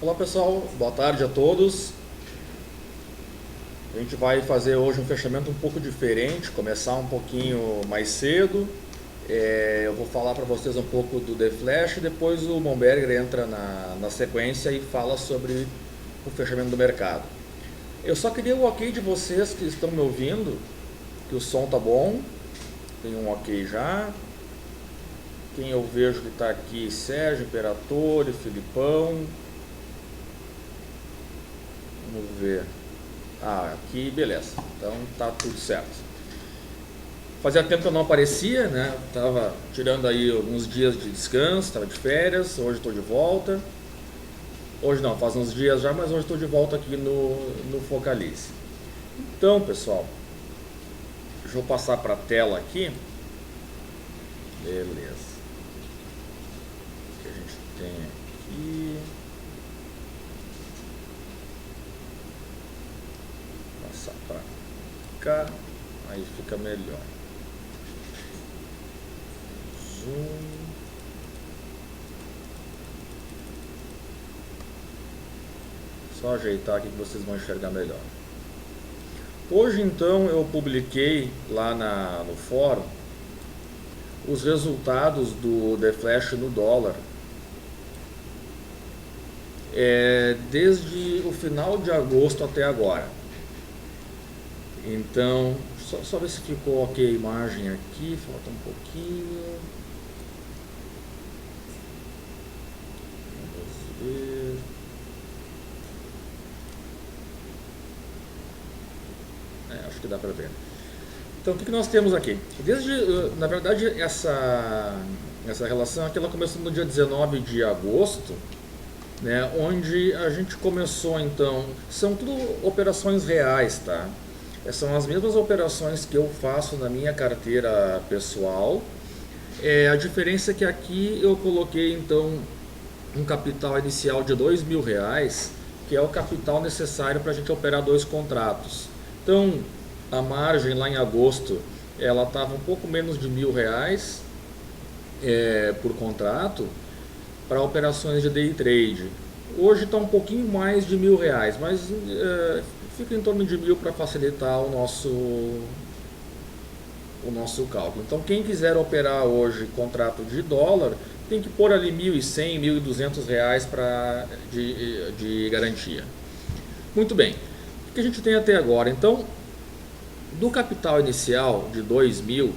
Olá pessoal, boa tarde a todos. A gente vai fazer hoje um fechamento um pouco diferente, começar um pouquinho mais cedo. Eu vou falar para vocês um pouco do The Flash, depois o Momberger entra na sequência e fala sobre o fechamento do mercado. Eu só queria o ok de vocês que estão me ouvindo, que o som tá bom, tem um ok já. Quem eu vejo que está aqui, Sérgio, Imperatore, Filipão. Vamos ver. Aqui beleza. Então tá tudo certo. Fazia tempo que eu não aparecia, né? Tava tirando aí alguns dias de descanso, tava de férias, hoje estou de volta. Hoje não, faz uns dias já, mas hoje estou de volta aqui no Focalize. Então, pessoal, deixa eu passar para a tela aqui. Beleza. O que a gente tem aqui? Passar para cá, aí fica melhor. Zoom. Só ajeitar aqui que vocês vão enxergar melhor. Hoje então eu publiquei lá no fórum os resultados do The Flash no dólar desde o final de agosto até agora. Então, só ver se ficou ok a imagem aqui, falta um pouquinho. Vamos ver. Acho que dá para ver. Então, o que nós temos aqui? Na verdade, essa relação aqui ela começou no dia 19 de agosto, né, onde a gente começou então, são tudo operações reais, tá? São as mesmas operações que eu faço na minha carteira pessoal. A diferença é que aqui eu coloquei então um capital inicial de R$ 2.000, que é o capital necessário para a gente operar dois contratos. Então, a margem lá em agosto, ela estava um pouco menos de R$ 1.000 por contrato para operações de day trade. Hoje está um pouquinho mais de R$ 1.000, mas fica em torno de 1.000 para facilitar o nosso cálculo. Então, quem quiser operar hoje contrato de dólar, tem que pôr ali R$ 1.100, R$ 1.200 de garantia. Muito bem. O que a gente tem até agora? Então, do capital inicial de 2.000,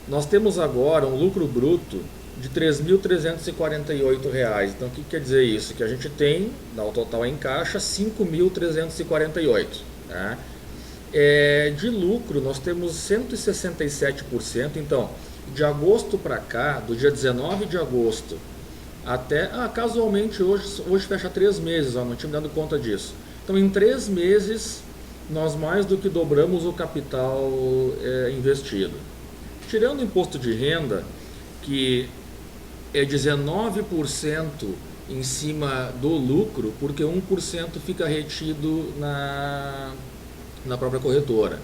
nós temos agora um lucro bruto de R$ 3.348. Então, o que quer dizer isso? Que a gente tem, no total em caixa, 5.348. Né? De lucro, nós temos 167%. Então, de agosto para cá, do dia 19 de agosto até... casualmente, hoje fecha 3 meses, não tinha me dado conta disso. Então, em 3 meses, nós mais do que dobramos o capital investido. Tirando o imposto de renda, que é 19% em cima do lucro, porque 1% fica retido na própria corretora.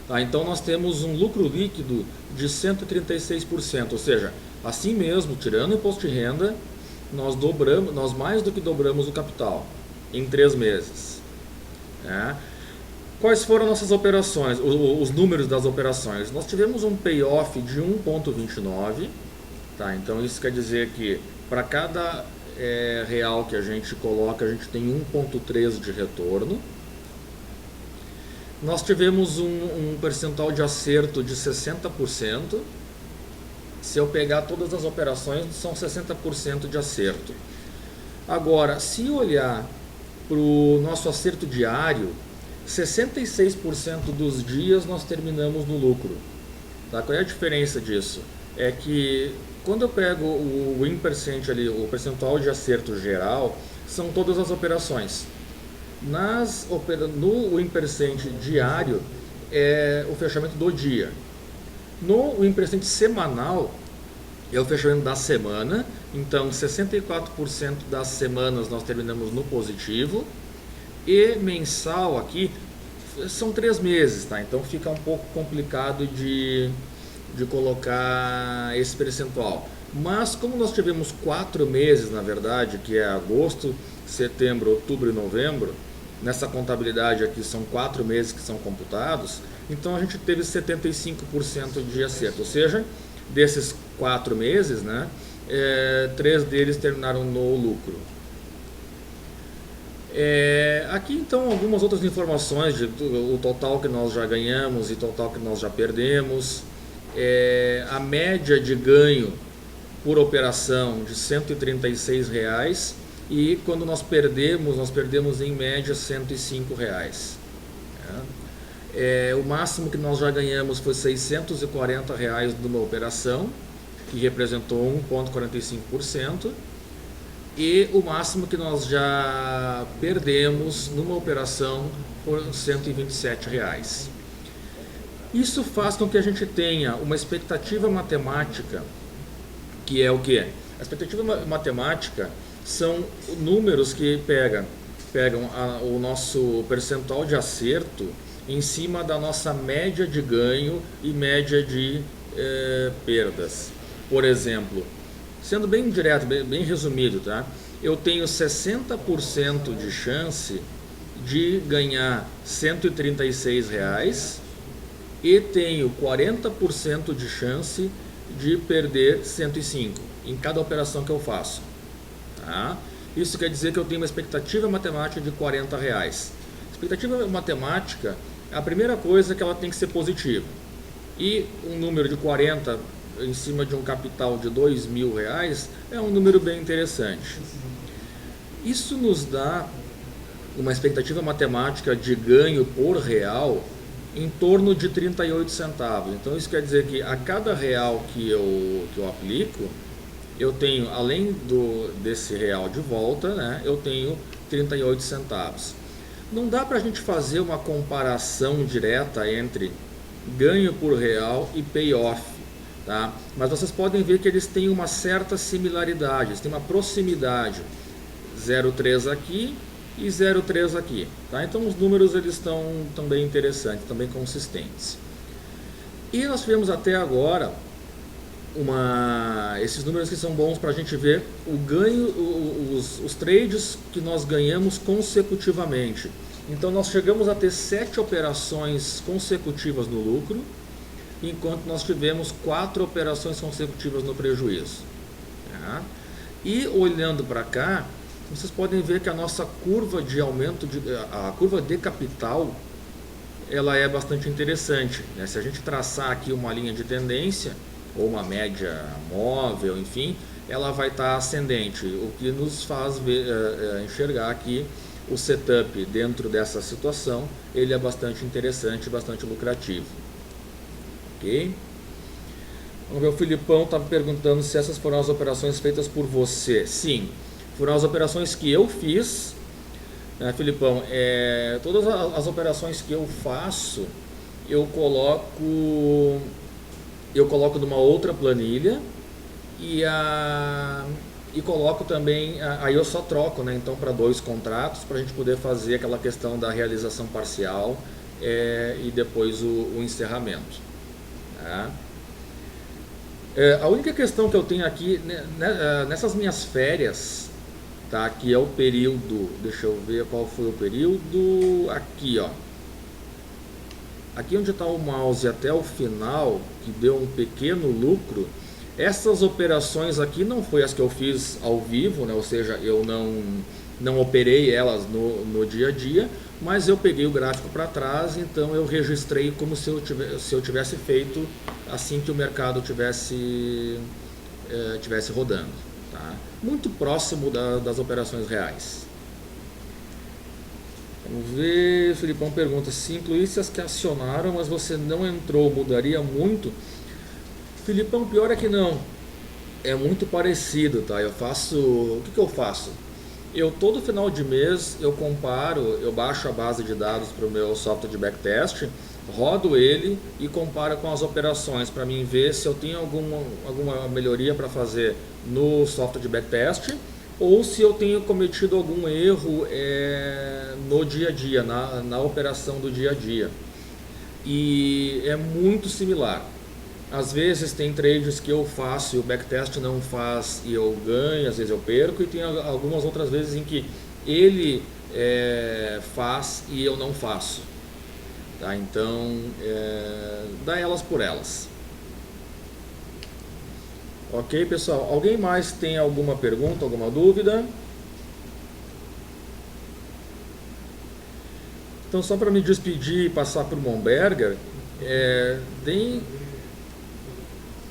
Tá? Então nós temos um lucro líquido de 136%, ou seja, assim mesmo, tirando o imposto de renda, nós mais do que dobramos o capital em 3 meses. Quais foram nossas operações, os números das operações? Nós tivemos um payoff de 1,29, tá? Então isso quer dizer que para cada real que a gente coloca, a gente tem 1,3 de retorno. Nós tivemos um percentual de acerto de 60%. Se eu pegar todas as operações, são 60% de acerto. Agora, se olhar para o nosso acerto diário, 66% dos dias nós terminamos no lucro. Tá? Qual é a diferença disso? É que quando eu pego o win percent ali, o percentual de acerto geral, são todas as operações. No win percent diário é o fechamento do dia. No win percent semanal é o fechamento da semana. Então 64% das semanas nós terminamos no positivo. E mensal aqui são 3 meses, tá? Então fica um pouco complicado de colocar esse percentual. Mas como nós tivemos 4 meses, na verdade, que é agosto, setembro, outubro e novembro, nessa contabilidade aqui são 4 meses que são computados, então a gente teve 75% de acerto, ou seja, desses 4 meses, né, 3 deles terminaram no lucro. Aqui então algumas outras informações de o total que nós já ganhamos e total que nós já perdemos, a média de ganho por operação de R$ 136 reais, e quando nós perdemos em média R$ 105 reais. O máximo que nós já ganhamos foi R$ 640 reais numa operação, que representou 1,45%. E o máximo que nós já perdemos numa operação por R$ 127 reais. Isso faz com que a gente tenha uma expectativa matemática, que é o que? A expectativa matemática são números que pegam o nosso percentual de acerto em cima da nossa média de ganho e média de perdas. Por exemplo, sendo bem direto, bem resumido, tá? Eu tenho 60% de chance de ganhar R$ 136 reais e tenho 40% de chance de perder 105 em cada operação que eu faço. Tá? Isso quer dizer que eu tenho uma expectativa matemática de R$ 40 reais. Expectativa matemática, a primeira coisa é que ela tem que ser positiva. E um número de 40 em cima de um capital de R$2.000 é um número bem interessante. Isso nos dá uma expectativa matemática de ganho por real em torno de 38 centavos. Então isso quer dizer que a cada real que eu aplico, eu tenho, além desse real de volta, né, eu tenho 38 centavos. Não dá para a gente fazer uma comparação direta entre ganho por real e payoff. Tá? Mas vocês podem ver que eles têm uma certa similaridade, eles têm uma proximidade, 0,3 aqui e 0,3 aqui. Tá? Então os números eles estão também interessantes, também consistentes. E nós tivemos até agora esses números que são bons para a gente ver o ganho, os trades que nós ganhamos consecutivamente. Então nós chegamos a ter 7 operações consecutivas no lucro, enquanto nós tivemos 4 operações consecutivas no prejuízo. Tá? E olhando para cá, vocês podem ver que a nossa curva de aumento, a curva de capital, ela é bastante interessante. Né? Se a gente traçar aqui uma linha de tendência, ou uma média móvel, enfim, ela vai estar ascendente, o que nos faz enxergar aqui o setup dentro dessa situação, ele é bastante interessante, bastante lucrativo. Ok? Vamos ver, o Filipão está perguntando se essas foram as operações feitas por você. Sim, foram as operações que eu fiz, né, Filipão? Todas as operações que eu faço, eu coloco numa outra planilha e coloco também, aí eu só troco, né, então para 2 contratos, para a gente poder fazer aquela questão da realização parcial e depois o encerramento. Tá? A única questão que eu tenho aqui, nessas minhas férias, tá, que é o período, deixa eu ver qual foi o período, aqui ó, aqui onde está o mouse até o final, que deu um pequeno lucro, essas operações aqui não foi as que eu fiz ao vivo, né? Ou seja, eu não operei elas no dia a dia, mas eu peguei o gráfico para trás, então eu registrei como se eu tivesse feito assim que o mercado tivesse rodando. Tá? Muito próximo das operações reais. Vamos ver, o Filipão pergunta, se incluísse as que acionaram, mas você não entrou, mudaria muito? Filipão, pior é que não, é muito parecido, tá? O que eu faço? Eu todo final de mês eu comparo, eu baixo a base de dados para o meu software de backtest, rodo ele e comparo com as operações para mim ver se eu tenho alguma melhoria para fazer no software de backtest ou se eu tenho cometido algum erro no dia a dia, na operação do dia a dia. E é muito similar. Às vezes tem trades que eu faço e o backtest não faz e eu ganho, às vezes eu perco, e tem algumas outras vezes em que ele faz e eu não faço. Tá? Então, dá elas por elas. Ok, pessoal? Alguém mais tem alguma pergunta, alguma dúvida? Então, só para me despedir e passar para o Momberger, deem...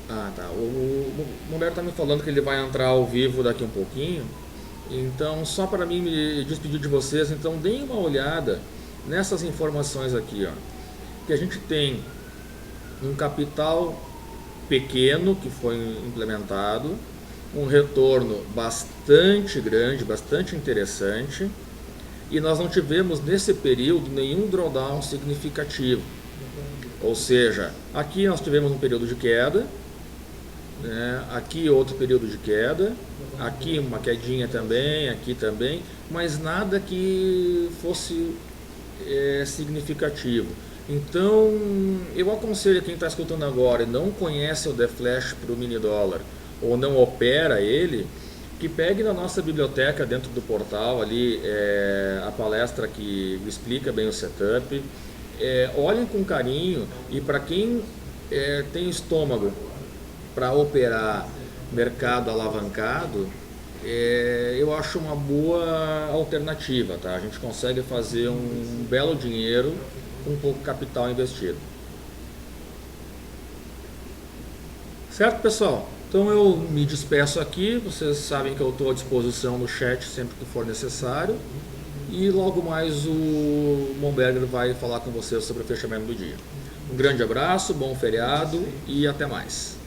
Ah, tá. O Momberger está me falando que ele vai entrar ao vivo daqui um pouquinho. Então, só para mim me despedir de vocês, então deem uma olhada nessas informações aqui, ó. Que a gente tem um capital pequeno que foi implementado, um retorno bastante grande, bastante interessante, e nós não tivemos nesse período nenhum drawdown significativo. Ou seja, aqui nós tivemos um período de queda, né? Aqui outro período de queda, aqui uma quedinha também, aqui também, mas nada que fosse significativo. Então, eu aconselho a quem está escutando agora e não conhece o The Flash para o mini dólar ou não opera ele, que pegue na nossa biblioteca dentro do portal ali a palestra que explica bem o setup, olhem com carinho, e para quem tem estômago para operar mercado alavancado, eu acho uma boa alternativa, tá? A gente consegue fazer um belo dinheiro com pouco capital investido. Certo, pessoal? Então eu me despeço aqui, vocês sabem que eu estou à disposição no chat sempre que for necessário, e logo mais o Momberger vai falar com vocês sobre o fechamento do dia. Um grande abraço, bom feriado e até mais.